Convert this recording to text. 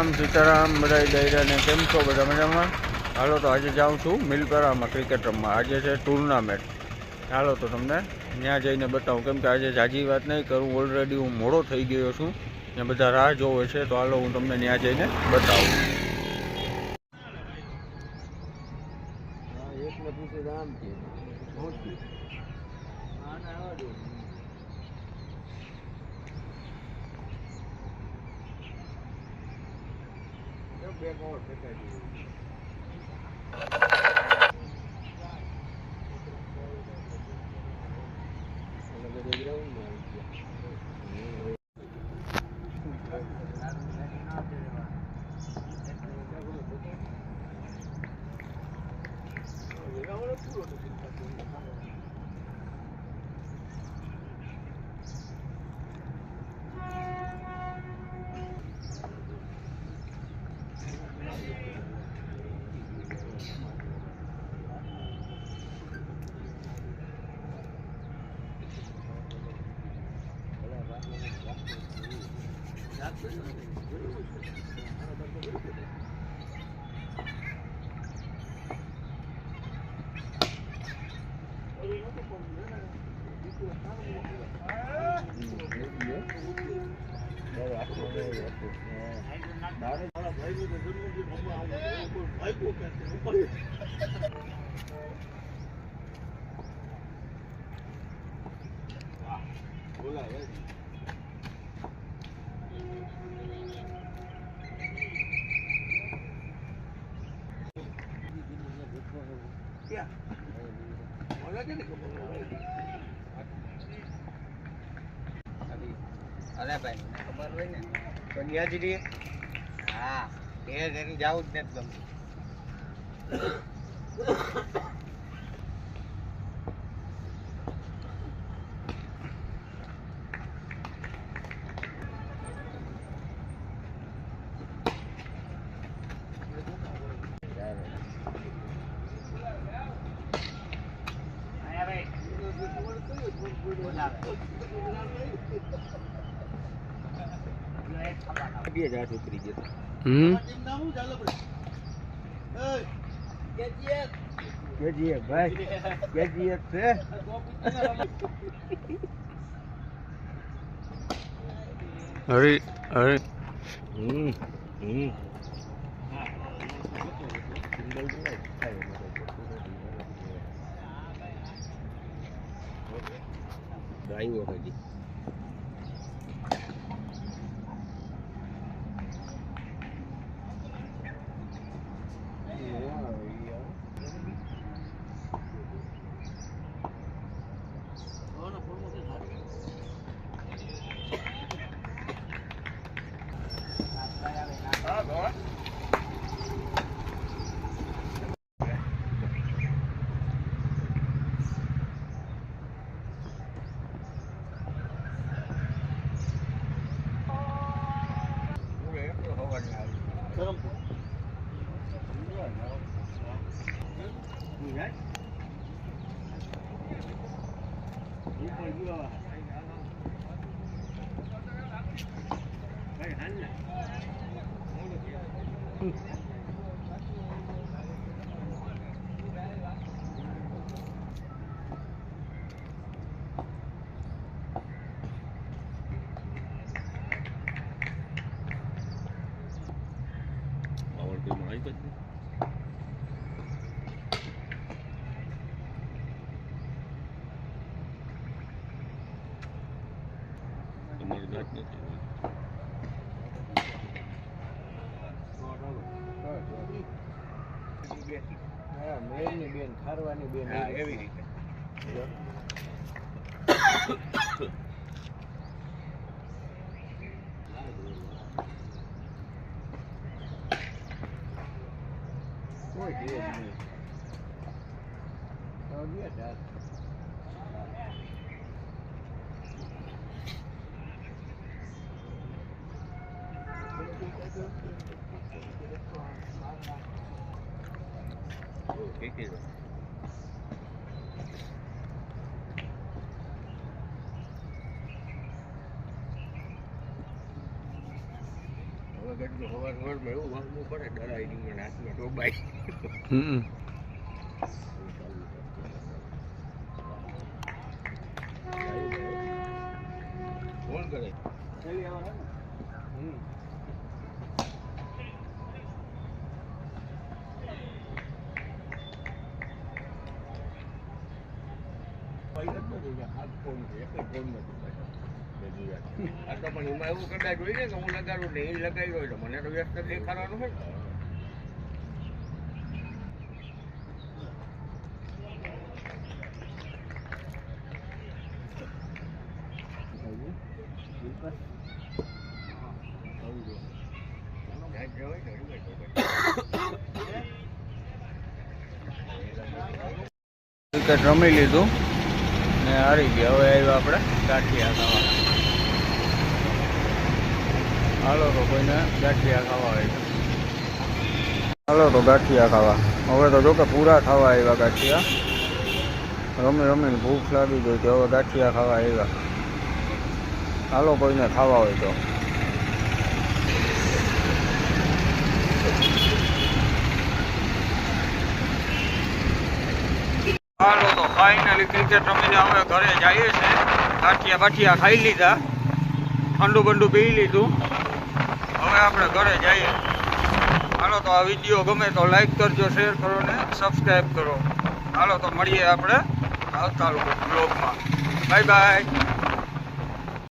સીતારામ બધા દૈરાને કેમ છો બધા મજામાં? હાલો તો આજે જાઉં છું મિલપરામાં ક્રિકેટ રમવા. આજે છે ટુર્નામેન્ટ. હાલો તો તમને ત્યાં જઈને બતાવું, કેમ કે આજે જાજી વાત નહીં કરું, ઓલરેડી હું મોડો થઈ ગયો છું ને બધા રાહ જોવે છે. તો હાલો હું તમને ત્યાં જઈને બતાવું. અરે ભાઈ ખબર હોય ને તો ત્યાં જ રહીએ. હા એ જઈને જવું જ નથી ગમતું. ઉતરી ગયો. કેજીએફ ભાઈ, કેજીએફ છે. હરી હરી આવ્યો હજી. બેન ખારવાની બેન એવી રીતે કોઈ જુનાગઢ નું હવાર એવું વાગવું પડે ડરાય નહીં હાથમાં ડોબાઈ ફોન કરે આ તો પણ એમાં એવું કદાચ હોય ને કે હું લગાડું ને એ લગાવ્યો હોય તો મને તો વ્યસ્ત દેખાડવાનું હોય ને. ક્રિકેટ રમી લીધું ને હારી ગયા. હવે આવ્યા આપણે ગાંઠિયા ખાવા. હાલો તો કોઈને ગાંઠિયા ખાવા હોય હાલો તો ગાંઠિયા ખાવા. હવે તો જો કે પૂરા ખાવા આવ્યા ગાંઠિયા. રમી રમીને ભૂખ લાગી ગઈ તો હવે ગાંઠિયા ખાવા આવ્યા. હાલો કોઈને ખાવા હોય તો. હાલો તો ફાઇનલી ક્રિકેટ રમીને હવે ઘરે જઈએ છે. ગાંઠિયા બાઠિયા ખાઈ લીધા, ઠંડુ બંડુ પી લીધું. હવે આપણે ઘરે જઈએ. હાલો તો આ વિડીયો ગમે તો લાઈક કરજો, શેર કરો ને સબસ્ક્રાઈબ કરો. હાલો તો મળીએ આપણે આવતા બ્લોગમાં. Bye bye.